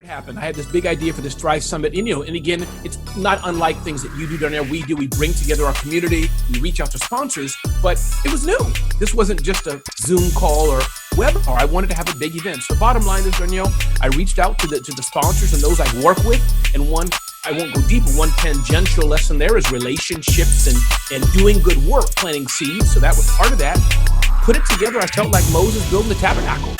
Happened. I had this big idea for this Thrive Summit, and again, it's not unlike things that you do, Darnyelle. We do. We bring together our community. We reach out to sponsors, but it was new. This wasn't just a Zoom call or webinar. I wanted to have a big event. So the bottom line is, Darnyelle, I reached out to the sponsors and those I work with, and one, I won't go deep, one tangential lesson there is relationships and doing good work, planting seeds. So that was part of that. Put it together. I felt like Moses building the tabernacle.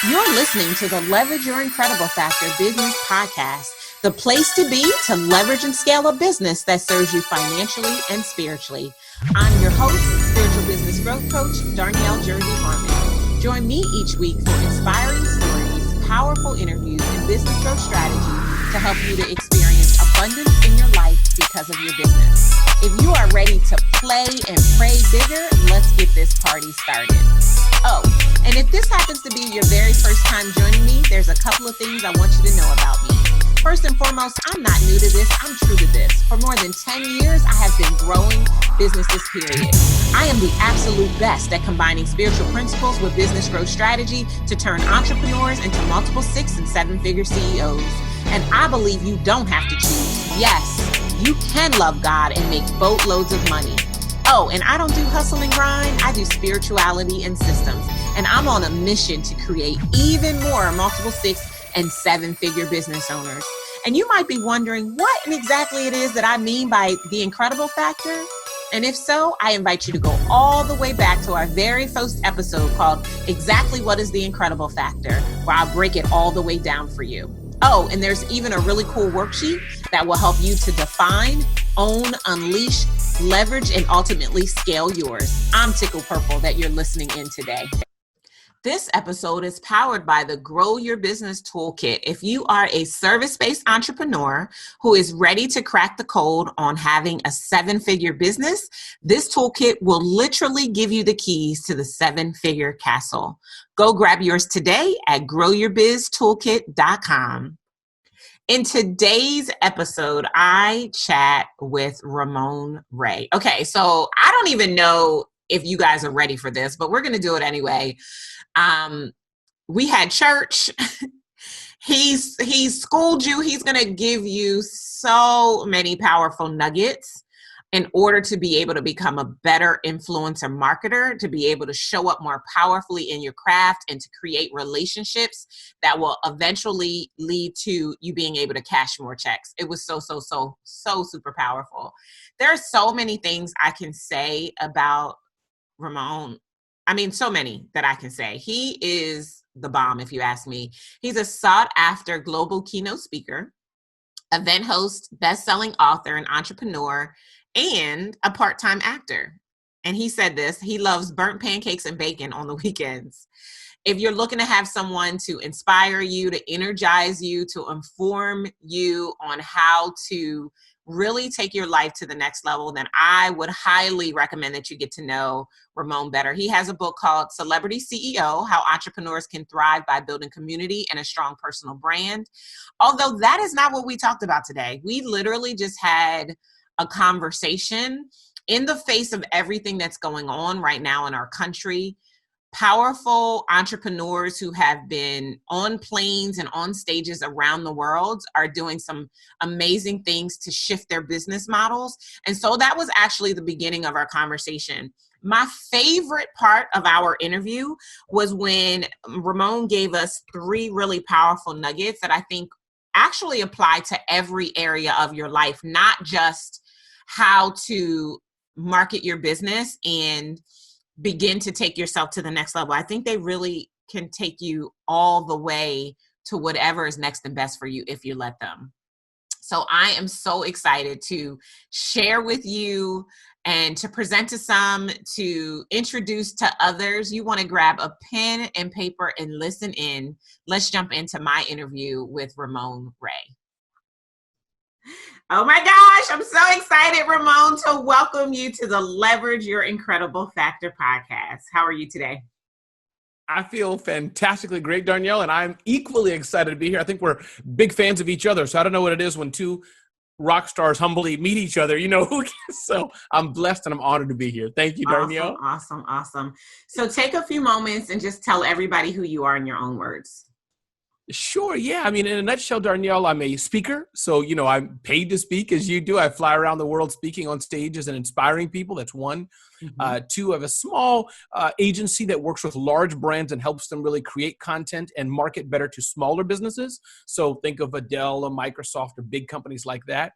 You're listening to the Leverage Your Incredible Factor Business Podcast, the place to be to leverage and scale a business that serves you financially and spiritually. I'm your host, spiritual business growth coach, Darnyelle Jervey Ramon. Join me each week for inspiring stories, powerful interviews, and business growth strategy to help you to experience abundance in your life because of your business. If you are ready to play and pray bigger, let's get this party started. Oh, and if this happens to be your very first time joining me, there's a couple of things I want you to know about me. First and foremost, I'm not new to this, I'm true to this. For more than 10 years, I have been growing businesses, period. I am the absolute best at combining spiritual principles with business growth strategy to turn entrepreneurs into multiple 6- and 7-figure CEOs. And I believe you don't have to choose. Yes, you can love God and make boatloads of money. Oh, and I don't do hustle and grind. I do spirituality and systems. And I'm on a mission to create even more multiple 6- and 7-figure business owners. And you might be wondering what exactly it is that I mean by the incredible factor. And if so, I invite you to go all the way back to our very first episode called Exactly What is the Incredible Factor, where I'll break it all the way down for you. Oh, and there's even a really cool worksheet that will help you to define, own, unleash, leverage, and ultimately scale yours. I'm tickled purple that you're listening in today. This episode is powered by the Grow Your Business Toolkit. If you are a service-based entrepreneur who is ready to crack the code on having a 7-figure business, this toolkit will literally give you the keys to the 7-figure castle. Go grab yours today at growyourbiztoolkit.com. In today's episode, I chat with Ramon Ray. Okay, so I don't even know if you guys are ready for this, but we're going to do it anyway. We had church. He's schooled you. He's going to give you so many powerful nuggets in order to be able to become a better influencer marketer, to be able to show up more powerfully in your craft and to create relationships that will eventually lead to you being able to cash more checks. It was so super powerful. There are so many things I can say about Ramon. I mean, so many that I can say. He is the bomb, if you ask me. He's a sought-after global keynote speaker, event host, best-selling author, and entrepreneur, and a part-time actor. And he said this, he loves burnt pancakes and bacon on the weekends. If you're looking to have someone to inspire you, to energize you, to inform you on how to really take your life to the next level, then I would highly recommend that you get to know Ramon better. He has a book called Celebrity CEO, How Entrepreneurs Can Thrive by Building Community and a Strong Personal Brand. Although that is not what we talked about today. We literally just had a conversation in the face of everything that's going on right now in our country. Powerful entrepreneurs who have been on planes and on stages around the world are doing some amazing things to shift their business models. And so that was actually the beginning of our conversation. My favorite part of our interview was when Ramon gave us 3 really powerful nuggets that I think actually apply to every area of your life, not just how to market your business and begin to take yourself to the next level. I think they really can take you all the way to whatever is next and best for you if you let them. So I am so excited to share with you and to present to some, to introduce to others. You want to grab a pen and paper and listen in. Let's jump into my interview with Ramon Ray. Oh my gosh, I'm so excited, Ramon, to welcome you to the Leverage Your Incredible Factor podcast. How are you today? I feel fantastically great, Darnyelle, and I'm equally excited to be here. I think we're big fans of each other, so I don't know what it is when 2 rock stars humbly meet each other, so I'm blessed and I'm honored to be here. Thank you, Darnyelle. Awesome. So take a few moments and just tell everybody who you are in your own words. Sure. Yeah. I mean, in a nutshell, Darnyelle, I'm a speaker. So, I'm paid to speak as you do. I fly around the world speaking on stages and inspiring people. That's one. Mhm. Two, I have a small agency that works with large brands and helps them really create content and market better to smaller businesses. So think of a Dell, a Microsoft, or big companies like that.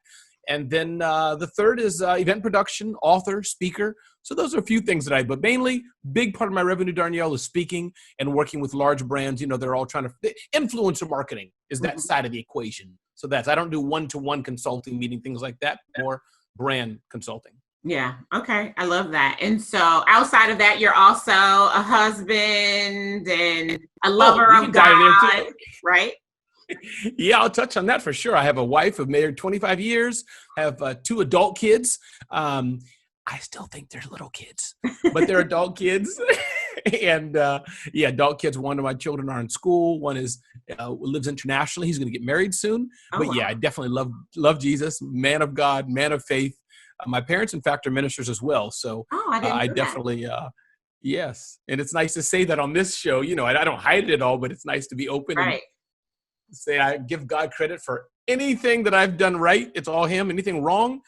And then the third is event production, author, speaker. So those are a few things that but mainly big part of my revenue, Darnyelle, is speaking and working with large brands. They're all trying to, influencer marketing is that Mhm. side of the equation. So I don't do one-to-one consulting, meeting things like that, more brand consulting. Yeah. Okay. I love that. And so outside of that, you're also a husband and a lover We of can dive there God, too. right? Yeah, I'll touch on that for sure. I have a wife, I've married 25 years, have two adult kids. I still think they're little kids, but they're adult kids. And adult kids. One of my children are in school. One is lives internationally. He's going to get married soon. Oh, But wow. yeah, I definitely love Jesus, man of God, man of faith. My parents, in fact, are ministers as well. So Oh, I didn't I know that. definitely, yes. And it's nice to say that on this show. I don't hide it at all, but it's nice to be open and Right. say I give God credit for anything that I've done right. It's all him. Anything wrong,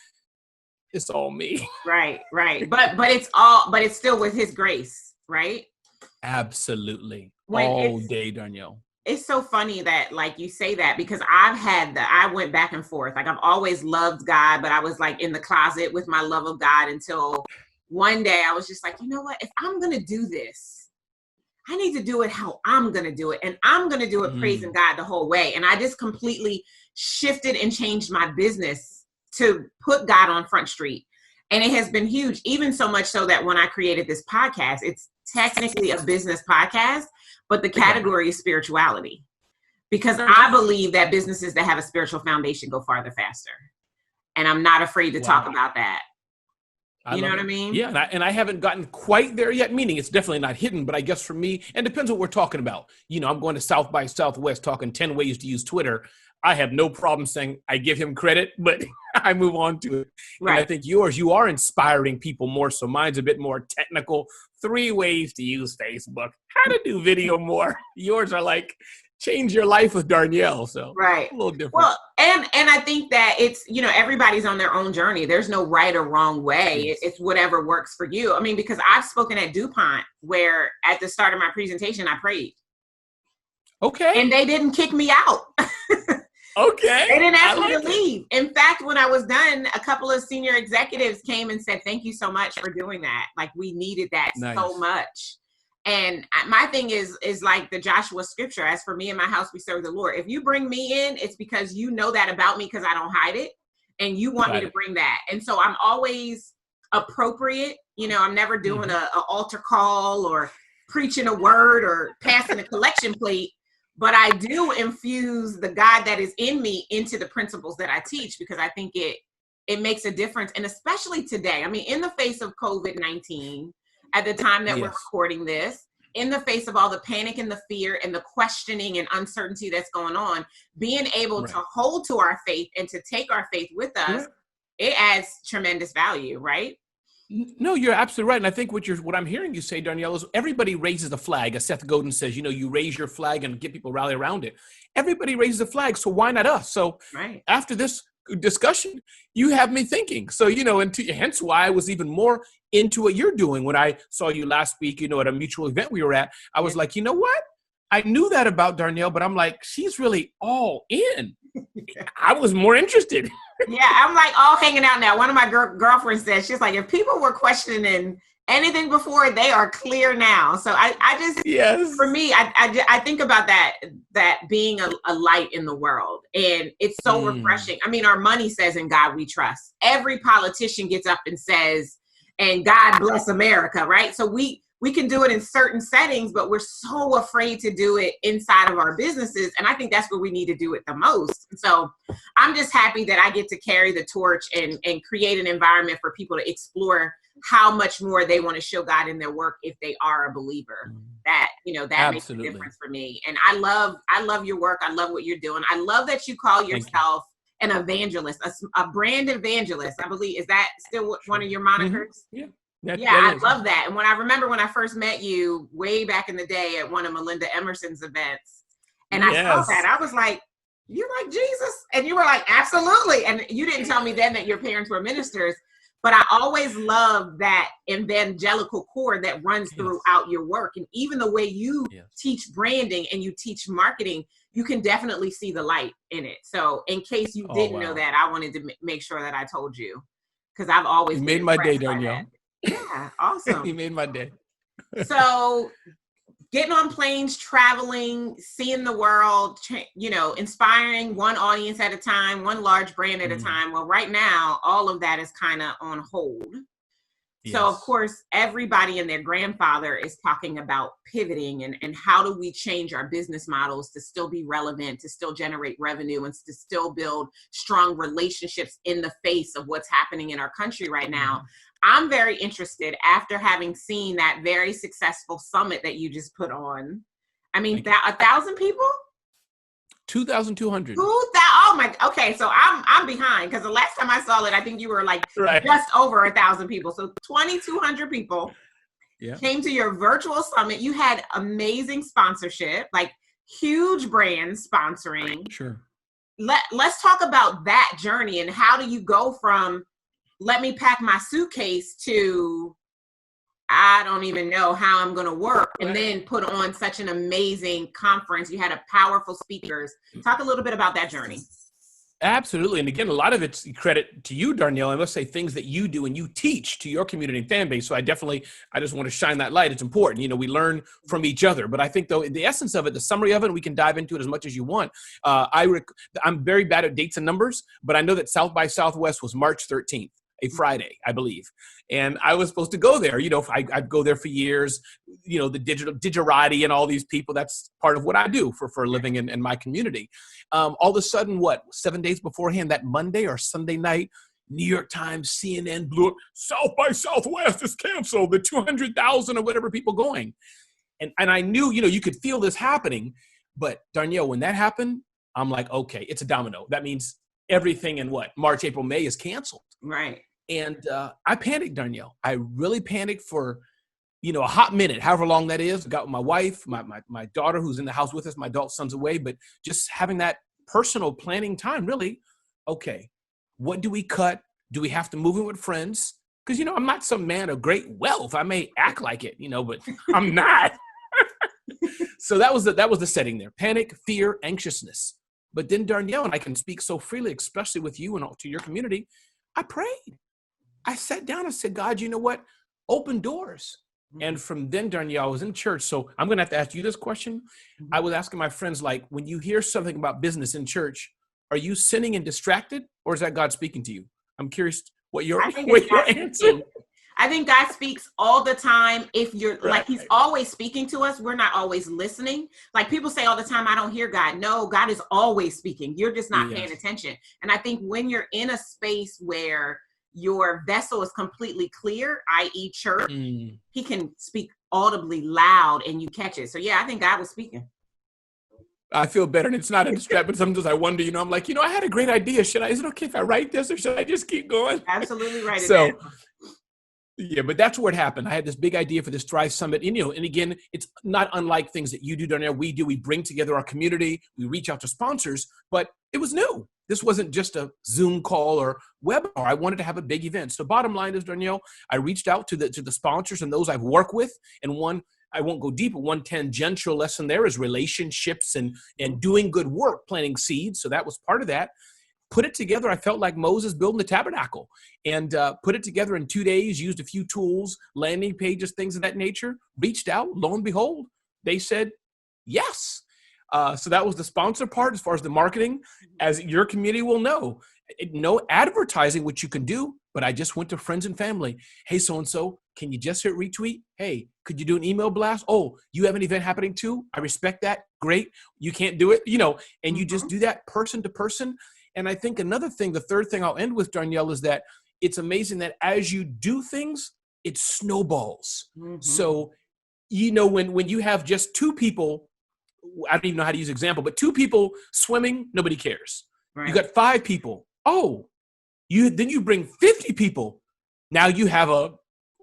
it's all me. Right. But it's still with his grace, right? Absolutely. When All day, Darnyelle. it's so funny that like you say that because I went back and forth. Like I've always loved God, but I was like in the closet with my love of God until one day I was just like, you know what? If I'm going to do this, I need to do it how I'm going to do it. And I'm going to do it praising God the whole way. And I just completely shifted and changed my business to put God on Front Street. And it has been huge, even so much so that when I created this podcast, it's technically a business podcast, but the category is spirituality. Because I believe that businesses that have a spiritual foundation go farther faster. And I'm not afraid to talk about that. You know what I mean? Yeah, and I haven't gotten quite there yet, meaning it's definitely not hidden, but I guess for me, and it depends what we're talking about. I'm going to South by Southwest talking 10 ways to use Twitter. I have no problem saying I give him credit, but I move on to it. Right. And I think you are inspiring people more, so mine's a bit more technical. 3 ways to use Facebook, how to do video more. Yours are like, change your life with Darnyelle. So right. A little different. Well, and I think that it's, everybody's on their own journey. There's no right or wrong way. Yes. It's whatever works for you. I mean, because I've spoken at DuPont where at the start of my presentation, I prayed. Okay. And they didn't kick me out. Okay. They didn't ask me to leave. In fact, when I was done, a couple of senior executives came and said, thank you so much for doing that. Like we needed that so much. And my thing is like the Joshua scripture, as for me and my house, we serve the Lord. If you bring me in, it's because you know that about me because I don't hide it. And you want me to bring that. And so I'm always appropriate. I'm never doing a altar call or preaching a word or passing a collection plate. But I do infuse the God that is in me into the principles that I teach because I think it makes a difference. And especially today, I mean, in the face of COVID-19, at the time that we're recording this, in the face of all the panic and the fear and the questioning and uncertainty that's going on, being able to hold to our faith and to take our faith with us, it adds tremendous value, right? No, you're absolutely right. And I think what I'm hearing you say, Darnyelle, is everybody raises a flag. As Seth Godin says, you raise your flag and get people rally around it. Everybody raises a flag. So why not us? So after this discussion, you have me thinking. So, and hence why I was even more into what you're doing. When I saw you last week, at a mutual event we were at, I was like, you know what? I knew that about Darnyelle, but I'm like, she's really all in. I was more interested. Yeah, I'm like all hanging out now. One of my girlfriends said, she's like, if people were questioning anything before, they are clear now. So I just, for me, I think about that being a light in the world. And it's so refreshing. I mean, our money says in God we trust. Every politician gets up and says, and God bless America, right? So we can do it in certain settings, but we're so afraid to do it inside of our businesses. And I think that's where we need to do it the most. So I'm just happy that I get to carry the torch and create an environment for people to explore how much more they want to show God in their work if they are a believer. That, that makes a difference for me. And I love your work. I love what you're doing. I love that you call yourself an evangelist, a brand evangelist. I believe, is that still one of your monikers? Yeah. I love that. And when I first met you way back in the day at one of Melinda Emerson's events, And I saw that. I was like, you like Jesus? And you were like, absolutely. And you didn't tell me then that your parents were ministers, but I always love that evangelical core that runs throughout your work. And even the way you teach branding and you teach marketing, you can definitely see the light in it. So in case you didn't know that, I wanted to make sure that I told you, because I've always made my day, Darnyelle. Yeah, awesome. You made my day. So getting on planes, traveling, seeing the world, inspiring one audience at a time, one large brand at a time. Well, right now, all of that is kind of on hold. So, of course, everybody and their grandfather is talking about pivoting and how do we change our business models to still be relevant, to still generate revenue, and to still build strong relationships in the face of what's happening in our country right now. I'm very interested, after having seen that very successful summit that you just put on. I mean, 1,000 people? 2,200. Oh my, okay. So I'm behind, because the last time I saw it, I think you were like just over 1,000 people. So 2,200 people came to your virtual summit. You had amazing sponsorship, like huge brands sponsoring. Sure. Let's talk about that journey, and how do you go from let me pack my suitcase to I don't even know how I'm going to work, and then put on such an amazing conference. You had a powerful speakers. Talk a little bit about that journey. Absolutely. And again, a lot of it's credit to you, Darnyelle, and let's say things that you do and you teach to your community and fan base. So I just want to shine that light. It's important. We learn from each other. But I think, though, the essence of it, the summary of it, and we can dive into it as much as you want. I'm very bad at dates and numbers, but I know that South by Southwest was March 13th. A Friday, I believe. And I was supposed to go there. I'd go there for years, the digerati and all these people. That's part of what I do for a living in my community. All of a sudden, 7 days beforehand, that Monday or Sunday night, New York Times, CNN blew up, South by Southwest is canceled, the 200,000 or whatever people going. And I knew, you could feel this happening. But Darnyelle, when that happened, I'm like, okay, it's a domino. That means everything in March, April, May is canceled. Right. And I panicked, Darnyelle. I really panicked for, a hot minute, however long that is. I got with my wife, my daughter who's in the house with us, my adult son's away, but just having that personal planning time, really, okay, what do we cut? Do we have to move in with friends? Because, I'm not some man of great wealth. I may act like it, but I'm not. So that was the setting there. Panic, fear, anxiousness. But then Darnyelle, and I can speak so freely, especially with you and to your community, I prayed. I sat down and said, God, you know what? Open doors. And from then, Darnyelle, I was in church. So I'm going to have to ask you this question. I was asking my friends, like, when you hear something about business in church, are you sinning and distracted, or is that God speaking to you? I'm curious what your answer. I think God speaks all the time. If you're like, he's always speaking to us. We're not always listening. Like people say all the time, I don't hear God. No, God is always speaking. You're just not paying attention. And I think when you're in a space where your vessel is completely clear, i.e. church, he can speak audibly loud and you catch it. So yeah, I think God was speaking. I feel better, and it's not a distract, but sometimes I wonder, I'm like, I had a great idea. Is it okay if I write this, or should I just keep going? Absolutely write it down. Yeah, but that's where it happened. I had this big idea for this Thrive Summit. And again, it's not unlike things that you do, Darnyelle. We bring together our community. We reach out to sponsors, but it was new. This wasn't just a Zoom call or webinar. I wanted to have a big event. So bottom line is, Darnyelle, I reached out to the sponsors and those I've worked with. And one, I won't go deep, but one tangential lesson there is relationships and doing good work, planting seeds. So that was part of that. Put it together. I felt like Moses building the tabernacle, and put it together in 2 days, used a few tools, landing pages, things of that nature, reached out. Lo and behold, they said yes. So that was the sponsor part. As far as the marketing, as your community will know, no advertising, which you can do, but I just went to friends and family. Hey, so-and-so, can you just hit retweet? Hey, could you do an email blast? Oh, you have an event happening too? I respect that. Great. You can't do it, and you just do that person to person. And I think another thing, the third thing I'll end with, Darnyelle, is that it's amazing that as you do things, it snowballs. So, when you have just two people, I don't even know how to use example, but two people swimming, nobody cares. Right. You got 5 people. Oh, then you bring 50 people. Now you have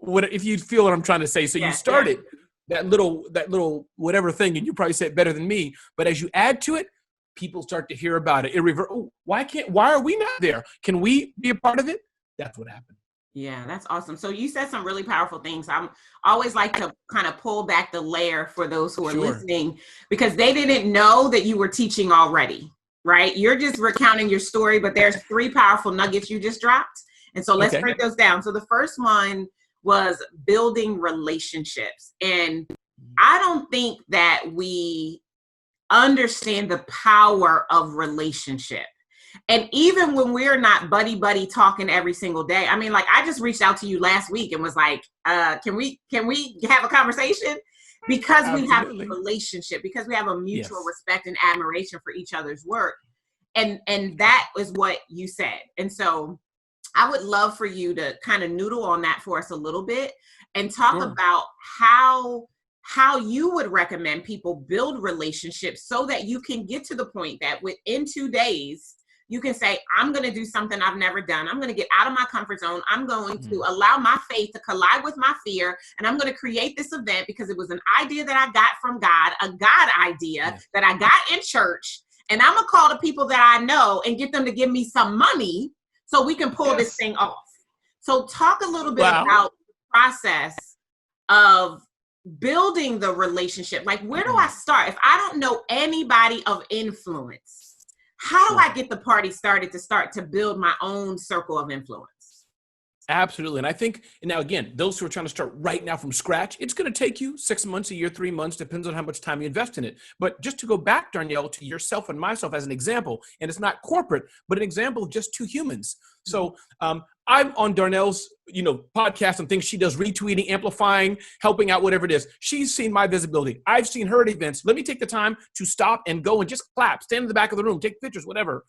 if you feel what I'm trying to say. So you started that little whatever thing, and you probably say it better than me, but as you add to it, people start to hear about it. Why are we not there? Can we be a part of it? That's what happened. Yeah, that's awesome. So you said some really powerful things. I'm always like to kind of pull back the layer for those who are listening, because they didn't know that you were teaching already, right? You're just recounting your story, but there's 3 powerful nuggets you just dropped. And so let's break those down. So the first one was building relationships. And I don't think that we understand the power of relationship. And even when we're not buddy talking every single day, I mean, like, I just reached out to you last week and was like, can we have a conversation? Because we have a relationship, because we have a mutual respect and admiration for each other's work. And that is what you said. And so I would love for you to kind of noodle on that for us a little bit and talk about how you would recommend people build relationships so that you can get to the point that within 2 days, you can say, I'm going to do something I've never done. I'm going to get out of my comfort zone. I'm going to allow my faith to collide with my fear. And I'm going to create this event because it was an idea that I got from God, a God idea that I got in church. And I'm going to call the people that I know and get them to give me some money so we can pull this thing off. So talk a little bit about the process of building the relationship. Like, where do I start? If I don't know anybody of influence, how do I get the party started to build my own circle of influence? Absolutely. And I think, and now again, those who are trying to start right now from scratch, it's going to take you 6 months, a year, 3 months, depends on how much time you invest in it. But just to go back, Darnyelle, to yourself and myself as an example, and it's not corporate, but an example of just 2 humans. So I'm on Darnell's, podcast and things. She does retweeting, amplifying, helping out, whatever it is. She's seen my visibility. I've seen her at events. Let me take the time to stop and go and just clap, stand in the back of the room, take pictures, whatever.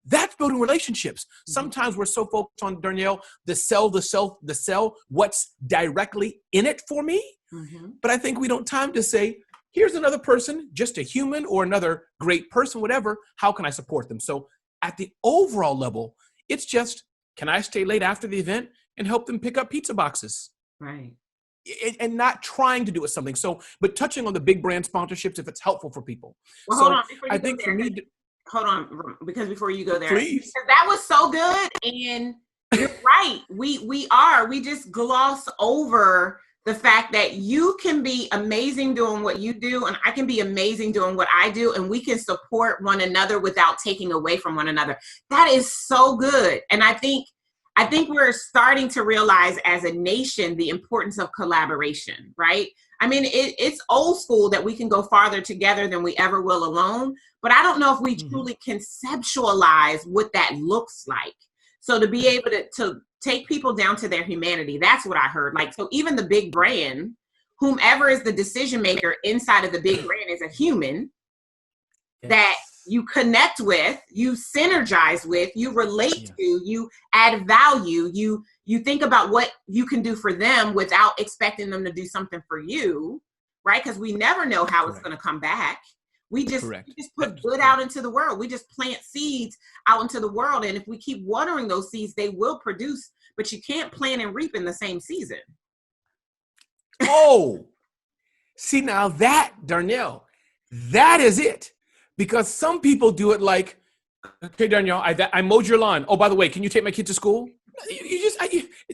That's building relationships. Sometimes we're so focused on, Darnyelle, the sell, what's directly in it for me. But I think we don't time to say, here's another person, just a human or another great person, whatever. How can I support them? So at the overall level, it's just, can I stay late after the event and help them pick up pizza boxes? Right. And not trying to do it something. So, but touching on the big brand sponsorships, if it's helpful for people. Well, so hold on. Before you I go think there, for me, hold on, because before you go there, please. That was so good. And you're right. We just gloss over the fact that you can be amazing doing what you do, and I can be amazing doing what I do, and we can support one another without taking away from one another. That is so good. And I think we're starting to realize as a nation the importance of collaboration, right? I mean, it's old school that we can go farther together than we ever will alone, but I don't know if we truly conceptualize what that looks like. So to be able to take people down to their humanity, that's what I heard. Like, so even the big brand, whomever is the decision maker inside of the big brand is a human that you connect with, you synergize with, you relate to, you add value, you think about what you can do for them without expecting them to do something for you, right? Because we never know how it's going to come back. We just put good out into the world. We just plant seeds out into the world. And if we keep watering those seeds, they will produce, but you can't plant and reap in the same season. Oh, see, now that, Darnyelle, that is it. Because some people do it like, okay, Darnyelle, I mowed your lawn. Oh, by the way, can you take my kid to school?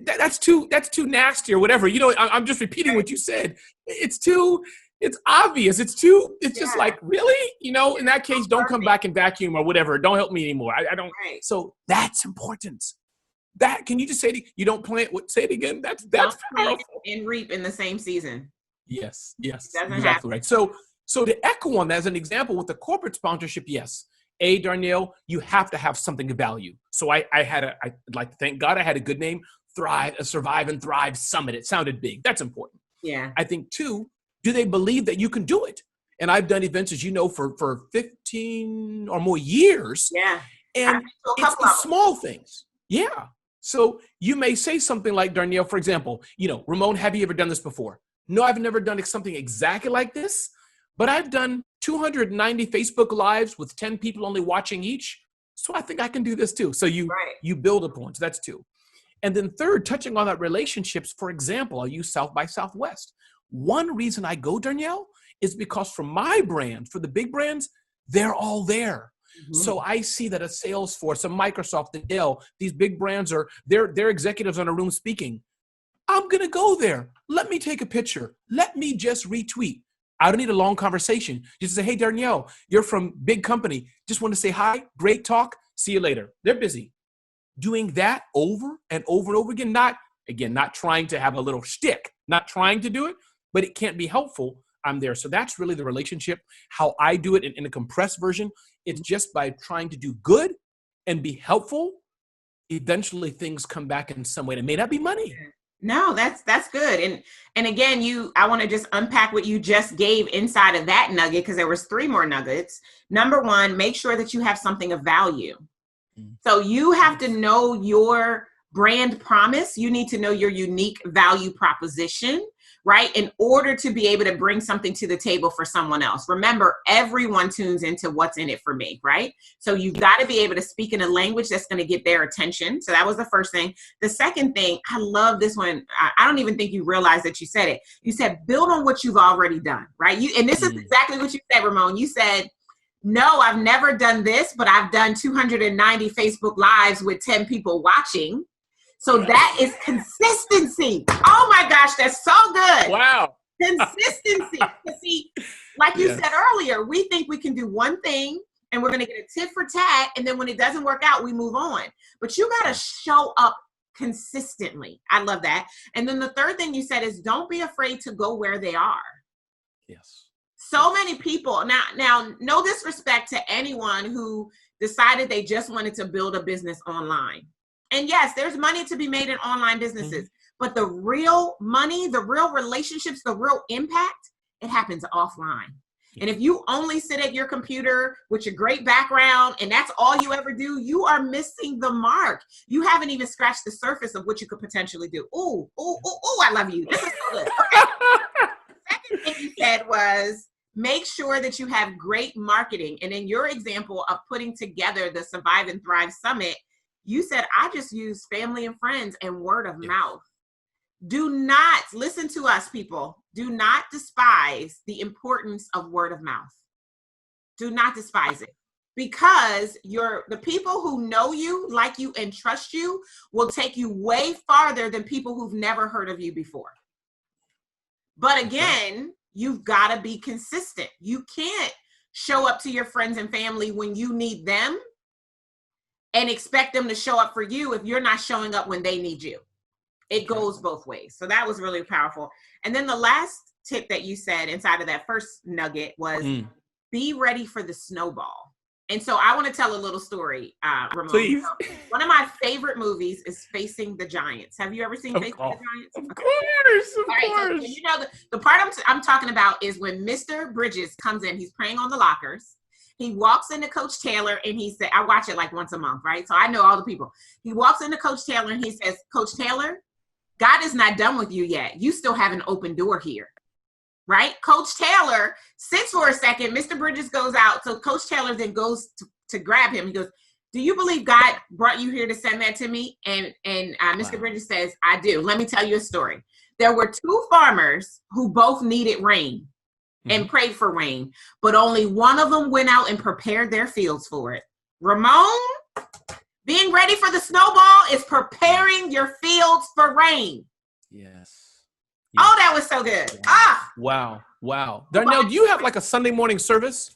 That's too nasty or whatever. I'm just repeating what you said. It's obvious. It's just like, really? In that case, don't come back and vacuum or whatever. Don't help me anymore. I don't. Right. So that's important. Can you just say you don't plant? Say it again. That's powerful. And reap in the same season. Yes, exactly right. So to echo on that as an example with the corporate sponsorship, yes. Darnyelle, you have to have something of value. So I'd like to thank God I had a good name, Survive and Thrive Summit. It sounded big. That's important. Yeah. I think 2, do they believe that you can do it? And I've done events, as you know, for 15 or more years. Yeah. And it's the small things. Yeah. So you may say something like, Darnyelle, for example, Ramon, have you ever done this before? No, I've never done something exactly like this. But I've done 290 Facebook Lives with 10 people only watching each. So I think I can do this too. So you build upon. So that's 2. And then 3rd, touching on that relationships, for example, I'll use South by Southwest. One reason I go, Darnyelle, is because for my brand, for the big brands, they're all there. So I see that a Salesforce, a Microsoft, a Dell, these big brands are, their executives on a room speaking. I'm going to go there. Let me take a picture. Let me just retweet. I don't need a long conversation. Just say, hey, Darnyelle, you're from big company. Just want to say hi. Great talk. See you later. They're busy. Doing that over and over and over again, not trying to have a little shtick, not trying to do it, but it can't be helpful. I'm there. So that's really the relationship. How I do it in a compressed version, it's just by trying to do good and be helpful. Eventually things come back in some way. It may not be money. No, that's good. And again, I want to just unpack what you just gave inside of that nugget, because there was 3 more nuggets. Number 1, make sure that you have something of value. So you have to know your brand promise. You need to know your unique value proposition, right? In order to be able to bring something to the table for someone else. Remember, everyone tunes into what's in it for me, right? So you've got to be able to speak in a language that's going to get their attention. So that was the first thing. The second thing, I love this one. I don't even think you realize that you said it. You said, build on what you've already done, right? And this is exactly what you said, Ramon. You said, no, I've never done this, but I've done 290 Facebook Lives with 10 people watching. So that is consistency. Oh my gosh, that's so good. Wow. Consistency. See, like you said earlier, we think we can do one thing and we're going to get a tit for tat. And then when it doesn't work out, we move on. But you got to show up consistently. I love that. And then the third thing you said is don't be afraid to go where they are. Yes. So many people now, no disrespect to anyone who decided they just wanted to build a business online. And yes, there's money to be made in online businesses, but the real money, the real relationships, the real impact, it happens offline. And if you only sit at your computer with your great background and that's all you ever do, you are missing the mark. You haven't even scratched the surface of what you could potentially do. Ooh, I love you. This is so good. Okay. Second thing you said was, make sure that you have great marketing. And in your example of putting together the Survive and Thrive Summit, you said, I just use family and friends and word of mouth. Do not, listen to us, people. Do not despise the importance of word of mouth. Do not despise it. Because the people who know you, like you, and trust you will take you way farther than people who've never heard of you before. But again, you've got to be consistent. You can't show up to your friends and family when you need them and expect them to show up for you if you're not showing up when they need you. It goes both ways. So that was really powerful. And then the last tip that you said inside of that first nugget was be ready for the snowball. And so I want to tell a little story, Ramon. Please. So one of my favorite movies is Facing the Giants. Have you ever seen Facing the Giants? Of course. Of course. So, you know, the part I'm talking about is when Mr. Bridges comes in, he's praying on the lockers. He walks into Coach Taylor and he said, I watch it like once a month, right? So I know all the people. He walks into Coach Taylor and he says, Coach Taylor, God is not done with you yet. You still have an open door here. Right? Coach Taylor sits for a second. Mr. Bridges goes out. So Coach Taylor then goes to grab him. He goes, do you believe God brought you here to send that to me? And Mr. Bridges says, I do. Let me tell you a story. There were 2 farmers who both needed rain and prayed for rain, but only one of them went out and prepared their fields for it. Ramon, being ready for the snowball is preparing your fields for rain. Yes. Oh, that was so good. Wow. Darnyelle, do you have like a Sunday morning service?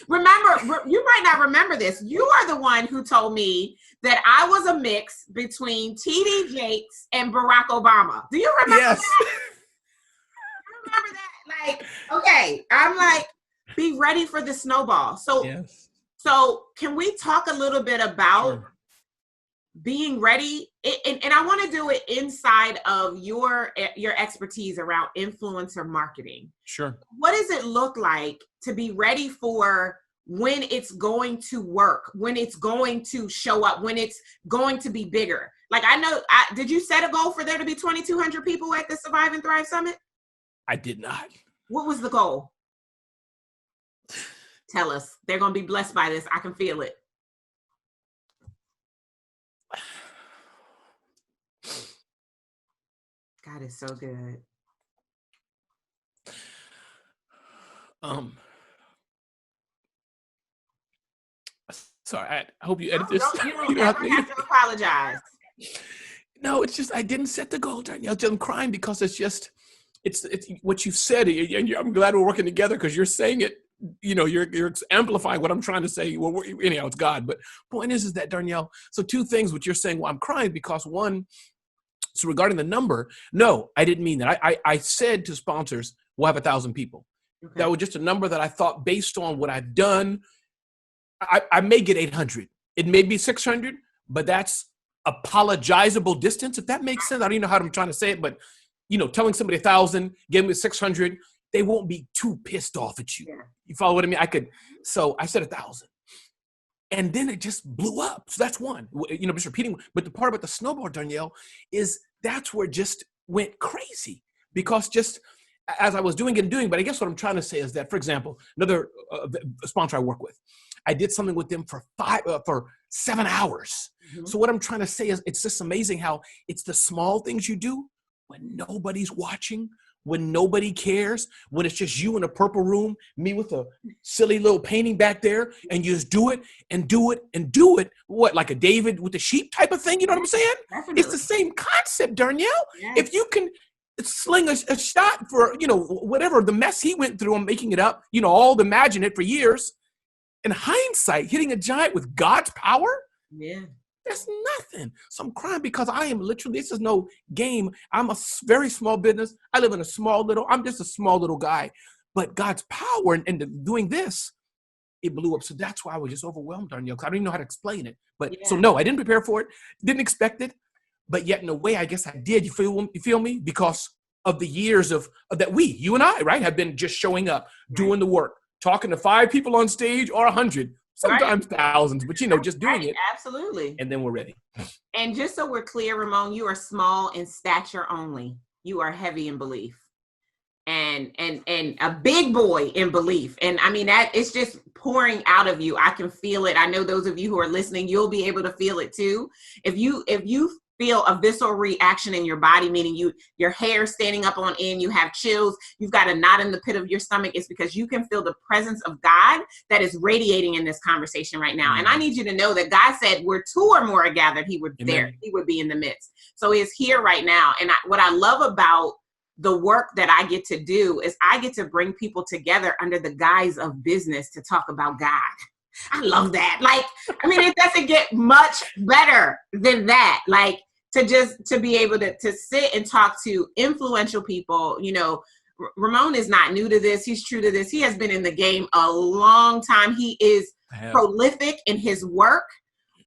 Remember, you might not remember this. You are the one who told me that I was a mix between T.D. Jakes and Barack Obama. Do you remember that? I remember that. Like, okay, I'm like, be ready for the snowball. So can we talk a little bit about being ready? And I want to do it inside of your expertise around influencer marketing. Sure. What does it look like to be ready for when it's going to work, when it's going to show up, when it's going to be bigger? Like, I know, did you set a goal for there to be 2,200 people at the Survive and Thrive Summit? I did not. What was the goal? Tell us. They're going to be blessed by this. I can feel it. God is so good. Um, sorry, I hope you edit No, this. you don't ever have to apologize. No, it's just I didn't set the goal, Darnyelle. I'm crying because it's what you've said, and I'm glad we're working together because you're saying it. You're amplifying what I'm trying to say. Well, anyhow, it's God. But point is that, Darnyelle. So two things. What you're saying. Well, I'm crying because one. So regarding the number, no, I didn't mean that. I said to sponsors, we'll have 1,000 people. Okay. That was just a number that I thought based on what I've done. I may get 800. It may be 600, but that's apologizable distance, if that makes sense. I don't even know how I'm trying to say it, but telling somebody 1,000, give me 600, they won't be too pissed off at you. Yeah. You follow what I mean? So I said 1,000. And then it just blew up. So that's one, just repeating. But the part about the snowball, Darnyelle, is that's where it just went crazy because just as I was doing it, but I guess what I'm trying to say is that, for example, another sponsor I work with, I did something with them for 7 hours. Mm-hmm. So what I'm trying to say is it's just amazing how it's the small things you do when nobody's watching, when nobody cares, when it's just you in a purple room, me with a silly little painting back there, and you just do it and do it and do it. What, like a David with the sheep type of thing? You know what I'm saying? Definitely. It's the same concept, Darnyelle. Yes. If you can sling a shot for, whatever the mess he went through and making it up, all imagine it for years. In hindsight, hitting a giant with God's power, that's nothing. So I'm crying because I am literally, this is no game. I'm a very small business. I live in I'm just a small little guy. But God's power and doing this, it blew up. So that's why I was just overwhelmed, Darnyelle, because I don't even know how to explain it. But so no, I didn't prepare for it, didn't expect it. But yet in a way, I guess I did. You feel me? Because of the years of that you and I, right, have been just showing up, doing the work. Talking to 5 people on stage or 100, sometimes thousands, but just doing it. Absolutely. And then we're ready. And just so we're clear, Ramon, you are small in stature only. You are heavy in belief and a big boy in belief. And I mean, that it's just pouring out of you. I can feel it. I know those of you who are listening, you'll be able to feel it too. If you feel a visceral reaction in your body, meaning your hair standing up on end, you have chills, you've got a knot in the pit of your stomach, it's because you can feel the presence of God that is radiating in this conversation right now. And I need you to know that God said where 2 or more are gathered, he would there, he would be in the midst. So he is here right now. And what I love about the work that I get to do is I get to bring people together under the guise of business to talk about God. I love that. It doesn't get much better than that. To be able to sit and talk to influential people. Ramon is not new to this. He's true to this. He has been in the game a long time. He is prolific in his work.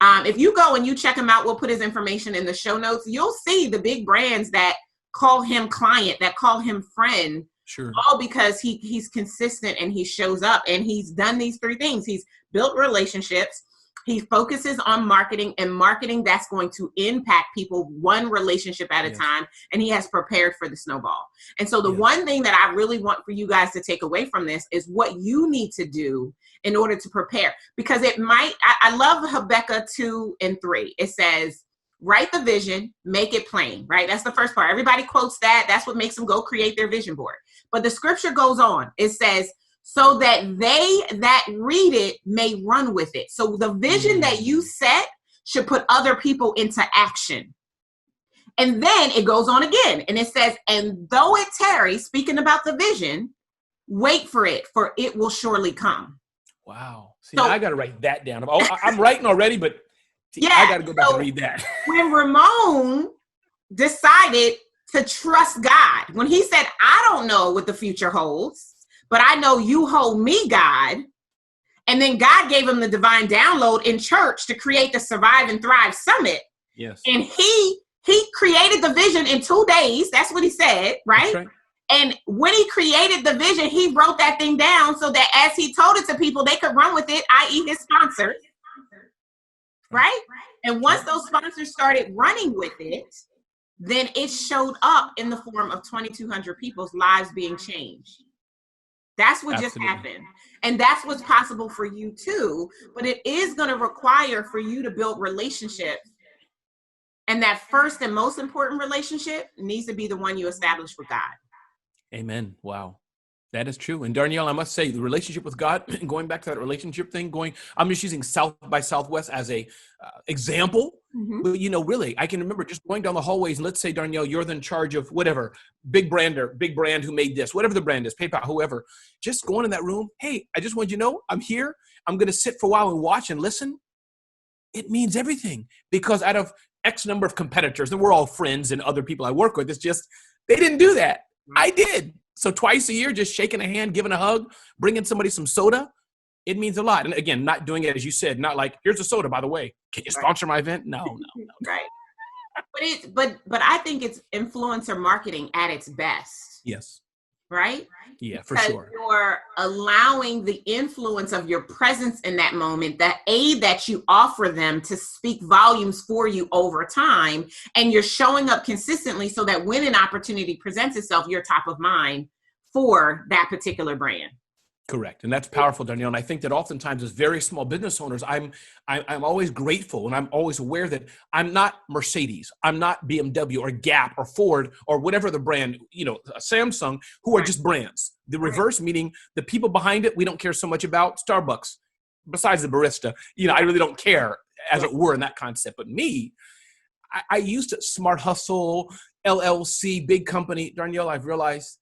If you go and you check him out, we'll put his information in the show notes. You'll see the big brands that call him client, that call him friend. Sure. All because he's consistent and he shows up, and he's done these 3 things. He's built relationships. He focuses on marketing, and marketing that's going to impact people one relationship at a time. And he has prepared for the snowball. And so the one thing that I really want for you guys to take away from this is what you need to do in order to prepare. Because I love Habakkuk 2 and 3. It says, write the vision, make it plain, right? That's the first part. Everybody quotes that. That's what makes them go create their vision board. But the scripture goes on. It says, so that they that read it may run with it. So the vision that you set should put other people into action. And then it goes on again. And it says, and though it tarries, speaking about the vision, wait for it will surely come. Wow. See, I got to write that down. I'm writing already, but I got to go back and read that. When Ramon decided to trust God, when he said, I don't know what the future holds, but I know you hold me, God. And then God gave him the divine download in church to create the Survive and Thrive Summit. Yes. And he created the vision in 2 days. That's what he said, right? That's right. And when he created the vision, he wrote that thing down so that as he told it to people, they could run with it, i.e. his sponsors. Right? And once those sponsors started running with it, then it showed up in the form of 2,200 people's lives being changed. That's what just happened. And that's what's possible for you too. But it is going to require for you to build relationships. And that first and most important relationship needs to be the one you establish with God. Amen. Wow. That is true. And Darnyelle, I must say, the relationship with God, going back to that relationship thing, I'm just using South by Southwest as a example. Mm-hmm. But, really, I can remember just going down the hallways and let's say, Darnyelle, you're in charge of whatever, big brand who made this, whatever the brand is, PayPal, whoever, just going in that room. Hey, I just want you to know I'm here. I'm going to sit for a while and watch and listen. It means everything, because out of X number of competitors, and we're all friends and other people I work with, it's just, they didn't do that. I did. So twice a year, just shaking a hand, giving a hug, bringing somebody some soda, it means a lot. And again, not doing it, as you said, not like, here's a soda, by the way. Can you sponsor my event? No. Right. But I think it's influencer marketing at its best. Yes. Right? Yeah, for sure. You're allowing the influence of your presence in that moment, the aid that you offer them to speak volumes for you over time. And you're showing up consistently so that when an opportunity presents itself, you're top of mind for that particular brand. Correct. And that's powerful, Darnyelle. And I think that oftentimes as very small business owners, I'm always grateful, and I'm always aware that I'm not Mercedes, I'm not BMW or Gap or Ford or whatever the brand, Samsung, who are just brands. The reverse, meaning the people behind it, we don't care so much about. Starbucks, besides the barista, I really don't care, as it were, in that concept. But me, I used to Smart Hustle, LLC, big company. Darnyelle, I've realized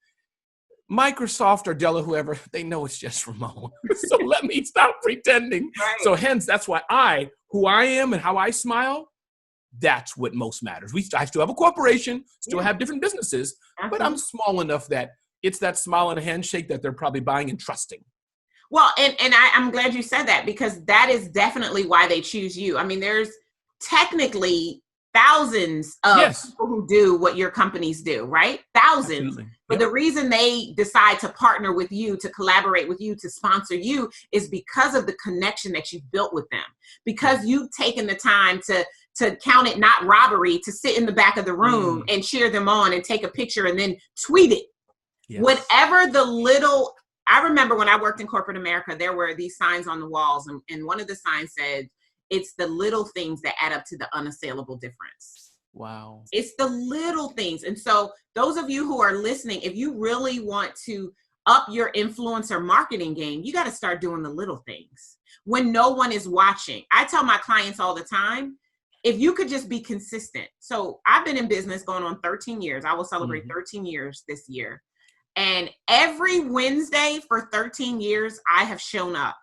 Microsoft or Dell or whoever, they know it's just Ramon. So let me stop pretending. Right. So hence, that's why who I am and how I smile, that's what most matters. I still have a corporation, still have different businesses, but I'm small enough that it's that smile and a handshake that they're probably buying and trusting. Well, and I'm glad you said that, because that is definitely why they choose you. I mean, there's technically thousands of people who do what your companies do, right? Thousands. Absolutely. But the reason they decide to partner with you, to collaborate with you, to sponsor you, is because of the connection that you've built with them. Because you've taken the time to count it not robbery, to sit in the back of the room and cheer them on and take a picture and then tweet it. Yes. Whatever the little, I remember when I worked in corporate America, there were these signs on the walls, and one of the signs said, it's the little things that add up to the unassailable difference. Wow. It's the little things. And so those of you who are listening, if you really want to up your influencer marketing game, you got to start doing the little things when no one is watching. I tell my clients all the time, if you could just be consistent. So I've been in business going on 13 years. I will celebrate 13 years this year. And every Wednesday for 13 years, I have shown up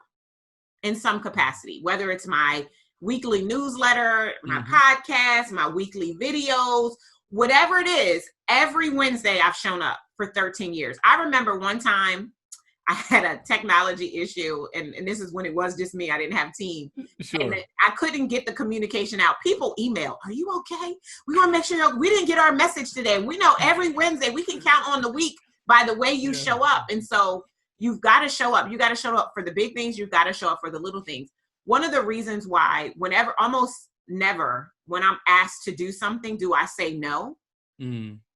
in some capacity, whether it's my weekly newsletter, my podcast, my weekly videos, whatever it is, every Wednesday I've shown up for 13 years. I remember one time I had a technology issue, and this is when it was just me. I didn't have a team. Sure. And I couldn't get the communication out. People email, are you okay? We want to make sure we didn't get our message today. We know every Wednesday we can count on the week by the way you show up. And so you've got to show up. You got to show up for the big things. You've got to show up for the little things. One of the reasons why almost never, when I'm asked to do something, do I say no?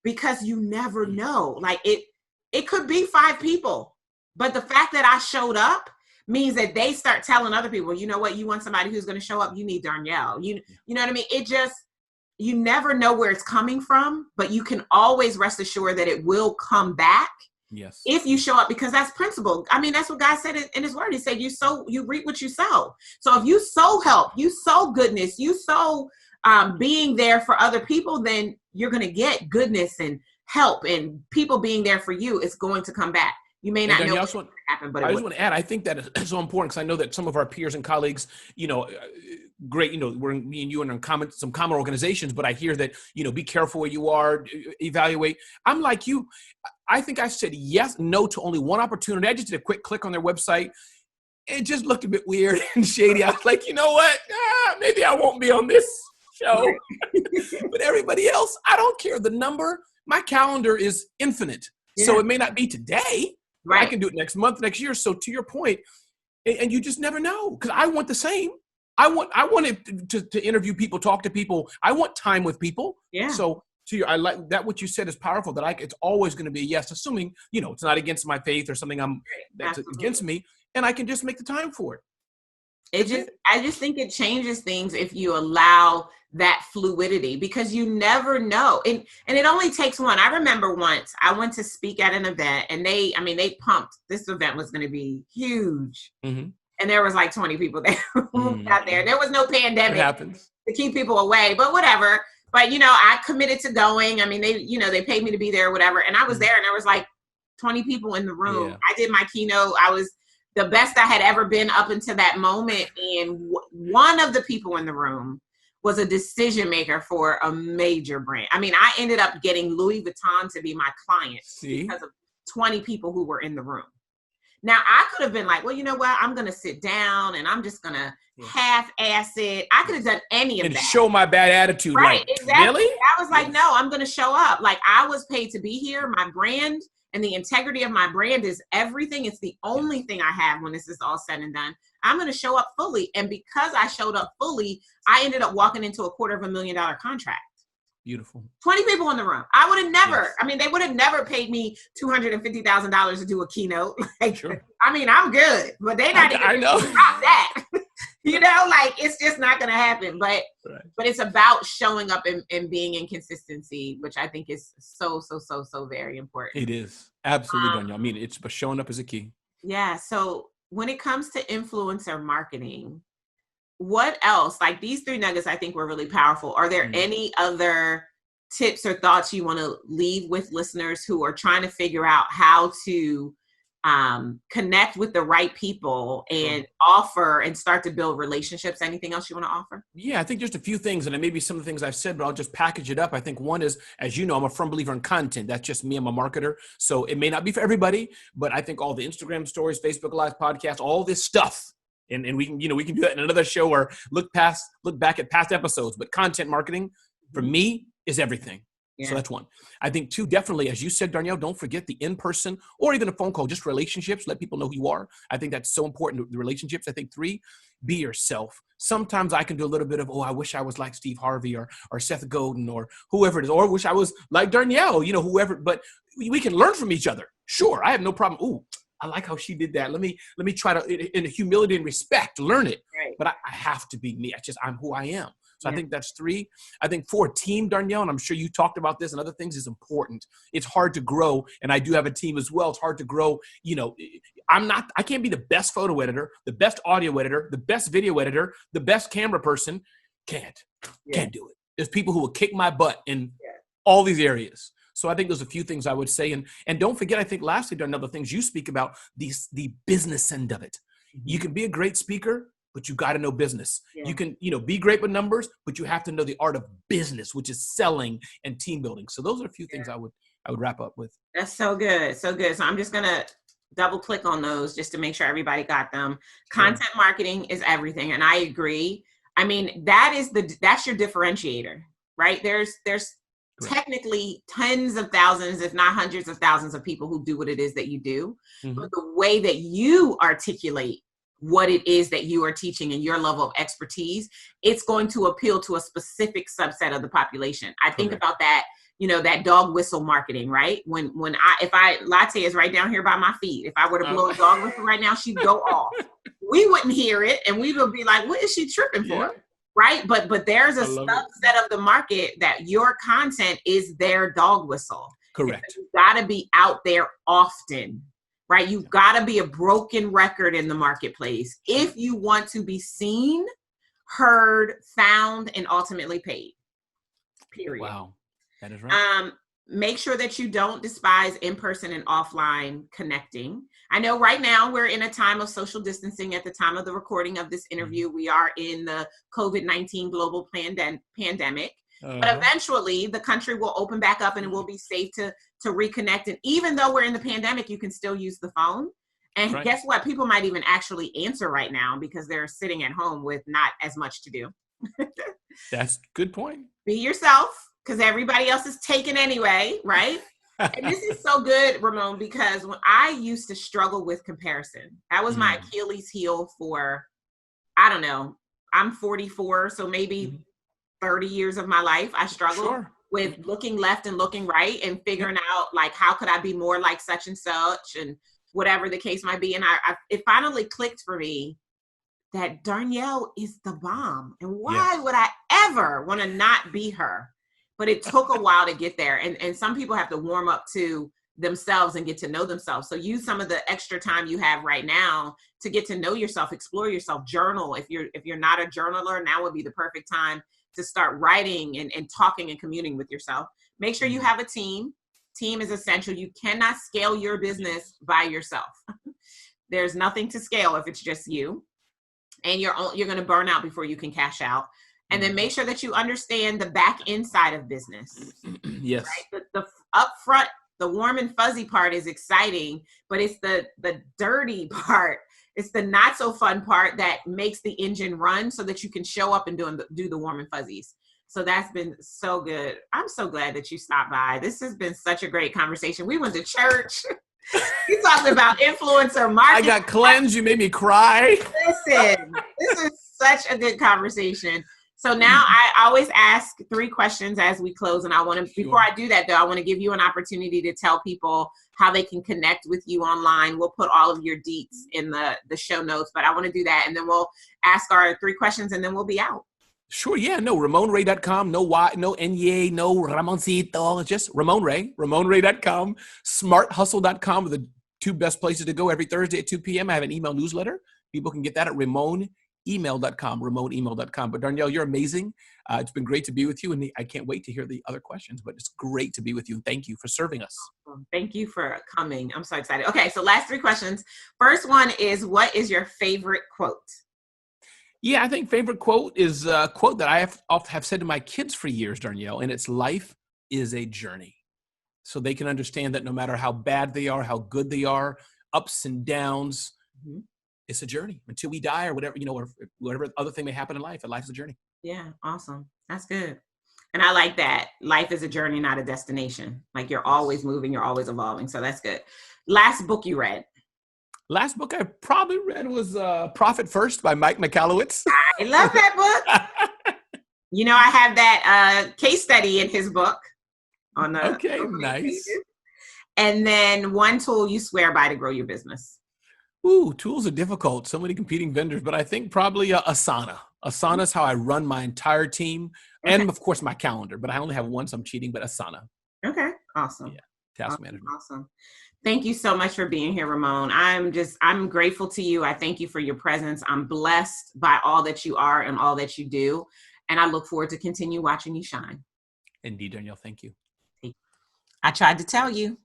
Because you never know. Like it could be 5 people, but the fact that I showed up means that they start telling other people, you know what, you want somebody who's going to show up, you need Darnyelle. You know what I mean? It just, you never know where it's coming from, but you can always rest assured that it will come back. Yes. If you show up, because that's principle. I mean, that's what God said in his word. He said, you reap what you sow. So if you sow help, you sow goodness, you sow being there for other people, then you're going to get goodness and help, and people being there for you is going to come back. You may not know what's going to happen, but I just want to add, I think that is so important, because I know that some of our peers and colleagues, great, me and you are in some common organizations, but I hear that, be careful where you are, evaluate. I'm like you. I think I said no to only one opportunity. I just did a quick click on their website. It just looked a bit weird and shady. I was like, you know what? Maybe I won't be on this show. But everybody else, I don't care the number. My calendar is infinite. Yeah. So it may not be today. Right. I can do it next month, next year. So to your point, and you just never know, because I want the same. I want to interview people, talk to people. I want time with people. Yeah. So I like that. What you said is powerful. That it's always going to be a yes, assuming it's not against my faith or something that's against me, and I can just make the time for it. I just think it changes things if you allow that fluidity, because you never know. And it only takes one. I remember once I went to speak at an event, and they pumped. This event was going to be huge. Mm-hmm. And there was like 20 people there out there. There was no pandemic to keep people away, but whatever. But, I committed to going. I mean, they paid me to be there or whatever. And I was there, and there was like 20 people in the room. Yeah. I did my keynote. I was the best I had ever been up until that moment. And one of the people in the room was a decision maker for a major brand. I mean, I ended up getting Louis Vuitton to be my client because of 20 people who were in the room. Now, I could have been like, well, you know what? I'm going to sit down and I'm just going to half-ass it. I could have done any of that. And show my bad attitude. Right, like, exactly. Really? I was like, no, I'm going to show up. Like, I was paid to be here. My brand and the integrity of my brand is everything. It's the only thing I have when this is all said and done. I'm going to show up fully. And because I showed up fully, I ended up walking into a $250,000 contract. Beautiful. 20 people in the room. I would have never, they would have never paid me $250,000 to do a keynote. Like, sure. I'm good, but they're not even about that. It's just not going to happen. But it's about showing up and being in consistency, which I think is so very important. It is. Absolutely, Darnyelle. It's but showing up is a key. Yeah. So when it comes to influencer marketing, what else? Like, these 3 nuggets I think were really powerful. Are there any other tips or thoughts you want to leave with listeners who are trying to figure out how to connect with the right people and offer and start to build relationships? Anything else you want to offer? Yeah, I think just a few things, and it may be some of the things I've said, but I'll just package it up. I think one is, as you know, I'm a firm believer in content. That's just me. I'm a marketer. So it may not be for everybody, but I think all the Instagram stories, Facebook Live, podcasts, all this stuff, and we can do that in another show or look back at past episodes. But content marketing for me is everything. Yeah. So that's one. I think 2, definitely, as you said, Darnyelle, don't forget the in-person or even a phone call, just relationships. Let people know who you are. I think that's so important, the relationships. I think 3, be yourself. Sometimes I can do a little bit of, I wish I was like Steve Harvey or Seth Godin or whoever it is, or I wish I was like Darnyelle, whoever, but we can learn from each other. Sure. I have no problem. I like how she did that. Let me try to, in humility and respect, learn it. Right. But I have to be me. I'm who I am. So I think that's 3. I think 4, team, Darnyelle, and I'm sure you talked about this and other things, is important. It's hard to grow, and I do have a team as well. It's hard to grow. I can't be the best photo editor, the best audio editor, the best video editor, the best camera person. Can't do it. There's people who will kick my butt in all these areas. So I think there's a few things I would say. And don't forget, I think lastly, Darnyelle, the things you speak about, the business end of it. Mm-hmm. You can be a great speaker, but you got to know business. Yeah. You can, be great with numbers, but you have to know the art of business, which is selling and team building. So those are a few things I would wrap up with. That's so good. So good. So I'm just going to double click on those just to make sure everybody got them. Content marketing is everything. And I agree. That's your differentiator, right? There's technically tens of thousands, if not hundreds of thousands of people who do what it is that you do. Mm-hmm. But the way that you articulate what it is that you are teaching and your level of expertise, it's going to appeal to a specific subset of the population. I think about that, that dog whistle marketing, right? If Latte is right down here by my feet, if I were to blow a dog whistle right now, she'd go off. We wouldn't hear it, and we would be like, what is she tripping for? Right? But there's a subset of the market that your content is their dog whistle. Correct. So you've got to be out there often, right? You've got to be a broken record in the marketplace if you want to be seen, heard, found, and ultimately paid. Period. Wow. That is right. Make sure that you don't despise in-person and offline connecting. I know right now we're in a time of social distancing. At the time of the recording of this interview, we are in the COVID-19 global pandemic. But eventually the country will open back up and it will be safe to reconnect. And even though we're in the pandemic, you can still use the phone. And guess what? People might even actually answer right now because they're sitting at home with not as much to do. That's a good point. Be yourself, because everybody else is taken anyway, right? And this is so good, Ramon, because when I used to struggle with comparison, that was my Achilles heel for, I don't know, I'm 44, so maybe 30 years of my life. I struggled with looking left and looking right and figuring out, like, how could I be more like such and such and whatever the case might be. And it finally clicked for me that Darnyelle is the bomb. And why would I ever want to not be her? But it took a while to get there. And some people have to warm up to themselves and get to know themselves. So use some of the extra time you have right now to get to know yourself, explore yourself, journal. If you're not a journaler, now would be the perfect time to start writing and talking and communing with yourself. Make sure you have a team. Team is essential. You cannot scale your business by yourself. There's nothing to scale if it's just you. And you're going to burn out before you can cash out. And then make sure that you understand the back end side of business. Yes. Right? The upfront, the warm and fuzzy part is exciting, but it's the dirty part. It's the not so fun part that makes the engine run so that you can show up and do the warm and fuzzies. So that's been so good. I'm so glad that you stopped by. This has been such a great conversation. We went to church. You talked about influencer marketing. I got cleansed. You made me cry. Listen, this is such a good conversation. So now I always ask 3 questions as we close. And I want to, before I do that though, I want to give you an opportunity to tell people how they can connect with you online. We'll put all of your deets in the show notes, but I want to do that. And then we'll ask our 3 questions and then we'll be out. Sure, yeah, no, RamonRay.com, no Y, no Nye, no Ramoncito, just Ramon Ray, RamonRay.com, SmartHustle.com are the 2 best places to go every Thursday at 2 p.m. I have an email newsletter. People can get that at RamonEmail.com, RamonEmail.com. But Darnyelle, you're amazing. It's been great to be with you, and I can't wait to hear the other questions, but it's great to be with you. Thank you for serving us. Thank you for coming. I'm so excited. Okay, so last 3 questions. First one is, what is your favorite quote? Yeah, I think favorite quote is a quote that I have said to my kids for years, Darnyelle, and it's life is a journey. So they can understand that no matter how bad they are, how good they are, ups and downs, it's a journey until we die or whatever, or whatever other thing may happen in life. And life's a journey. Yeah, awesome. That's good. And I like that. Life is a journey, not a destination. Like you're always moving, you're always evolving. So that's good. Last book you read? Last book I probably read was Profit First by Mike Michalowicz. I love that book. I have that case study in his book on the okay, nice. Pages. And then one tool you swear by to grow your business. Ooh, tools are difficult. So many competing vendors, but I think probably Asana. Asana is how I run my entire team, and of course my calendar. But I only have one, so I'm cheating. But Asana. Okay, awesome. Yeah, task management. Awesome. Thank you so much for being here, Ramon. I'm grateful to you. I thank you for your presence. I'm blessed by all that you are and all that you do. And I look forward to continue watching you shine. Indeed, Darnyelle. Thank you. I tried to tell you.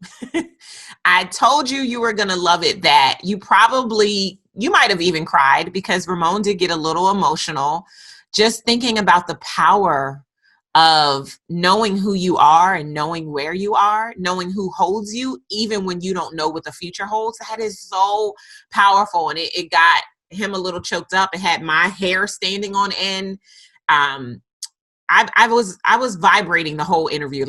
I told you were going to love it, that you might have even cried, because Ramon did get a little emotional just thinking about the power of knowing who you are and knowing where you are, knowing who holds you, even when you don't know what the future holds. That is so powerful. And it got him a little choked up. It had my hair standing on end. I was vibrating the whole interview.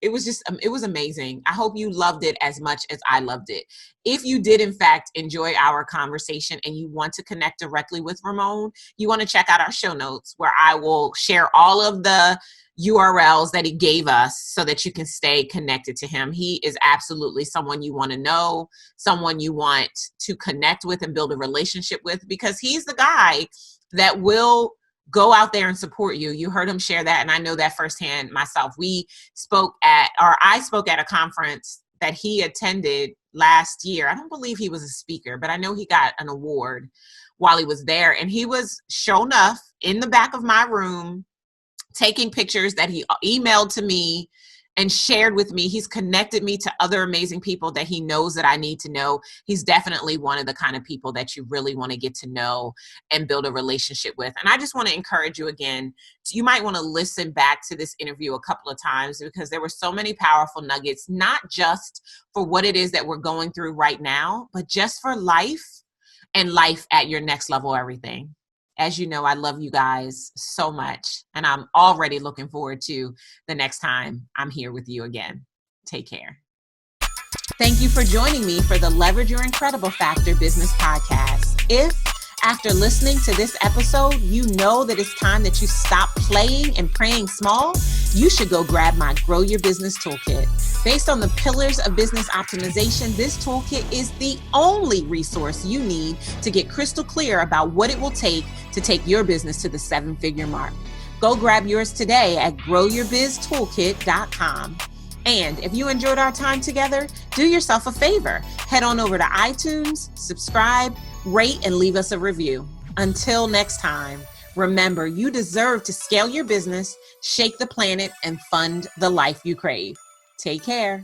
It was amazing. I hope you loved it as much as I loved it. If you did, in fact, enjoy our conversation and you want to connect directly with Ramon, you want to check out our show notes, where I will share all of the URLs that he gave us so that you can stay connected to him. He is absolutely someone you want to know, someone you want to connect with and build a relationship with, because he's the guy that will go out there and support you. You heard him share that, and I know that firsthand myself. I spoke at a conference that he attended last year. I don't believe he was a speaker, but I know he got an award while he was there. And he was, sure enough, in the back of my room, taking pictures that he emailed to me and shared with me. He's connected me to other amazing people that he knows that I need to know. He's definitely one of the kind of people that you really want to get to know and build a relationship with. And I just want to encourage you again, you might want to listen back to this interview a couple of times, because there were so many powerful nuggets, not just for what it is that we're going through right now, but just for life and life at your next level, everything. As you know, I love you guys so much, and I'm already looking forward to the next time I'm here with you again. Take care. Thank you for joining me for the Leverage Your Incredible Factor Business Podcast. If after listening to this episode, you know that it's time that you stop playing and praying small, you should go grab my Grow Your Business Toolkit. Based on the pillars of business optimization, this toolkit is the only resource you need to get crystal clear about what it will take to take your business to the 7-figure mark. Go grab yours today at growyourbiztoolkit.com. And if you enjoyed our time together, do yourself a favor. Head on over to iTunes, subscribe, rate, and leave us a review. Until next time, remember, you deserve to scale your business, shake the planet, and fund the life you crave. Take care.